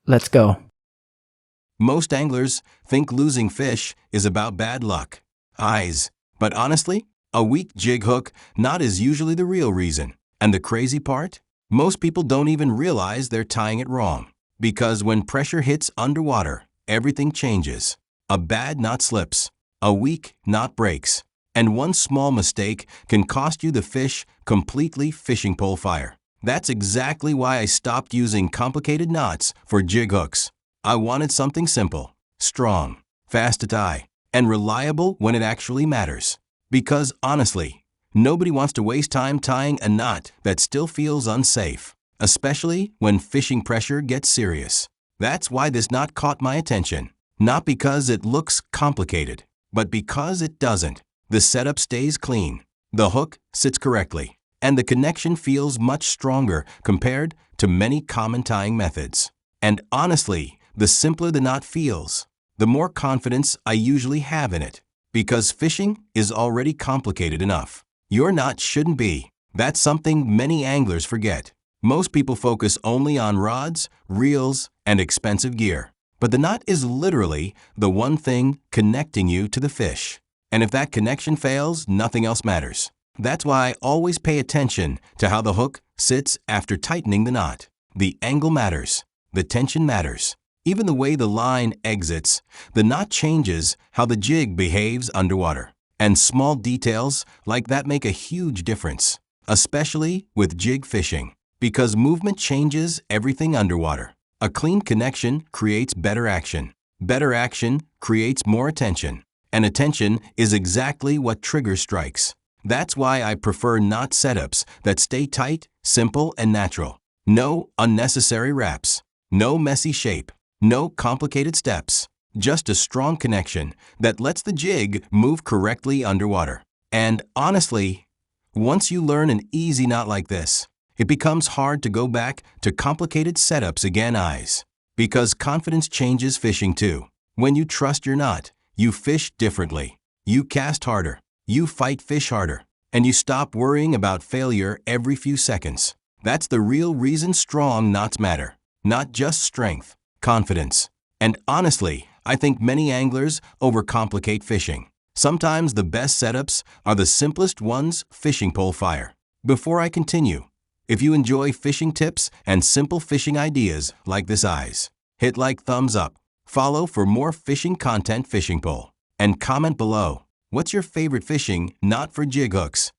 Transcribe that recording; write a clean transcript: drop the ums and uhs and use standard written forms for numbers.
Let's go. Most anglers think losing fish is about bad luck, eyes. But honestly, a weak jig hook knot is usually the real reason. And the crazy part? Most people don't even realize they're tying it wrong. Because when pressure hits underwater, everything changes. A bad knot slips, a weak knot breaks, and one small mistake can cost you the fish completely. Fishing pole fire. That's exactly why I stopped using complicated knots for jig hooks. I wanted something simple, strong, fast to tie, and reliable when it actually matters. Because honestly, nobody wants to waste time tying a knot that still feels unsafe, especially when fishing pressure gets serious. That's why this knot caught my attention. Not because it looks complicated, but because it doesn't. The setup stays clean, the hook sits correctly, and the connection feels much stronger compared to many common tying methods. And honestly, the simpler the knot feels, the more confidence I usually have in it. Because fishing is already complicated enough. Your knot shouldn't be. That's something many anglers forget. Most people focus only on rods, reels, and expensive gear. But the knot is literally the one thing connecting you to the fish. And if that connection fails, nothing else matters. That's why I always pay attention to how the hook sits after tightening the knot. The angle matters. The tension matters. Even the way the line exits, the knot changes how the jig behaves underwater. And small details like that make a huge difference, especially with jig fishing, because movement changes everything underwater. A clean connection creates better action. Better action creates more attention. And attention is exactly what triggers strikes. That's why I prefer knot setups that stay tight, simple, and natural. No unnecessary wraps. No messy shape. No complicated steps. Just a strong connection that lets the jig move correctly underwater. And honestly, once you learn an easy knot like this, it becomes hard to go back to complicated setups again. Eyes. Because confidence changes fishing too. When you trust your knot, you fish differently. You cast harder. You fight fish harder. And you stop worrying about failure every few seconds. That's the real reason strong knots matter. Not just strength, confidence. And honestly, I think many anglers overcomplicate fishing. Sometimes the best setups are the simplest ones. Fishing pole fire. Before I continue, if you enjoy fishing tips and simple fishing ideas like this, eyes, hit like, thumbs up, follow for more fishing content. Fishing pole, and comment below. What's your favorite fishing knot for jig hooks?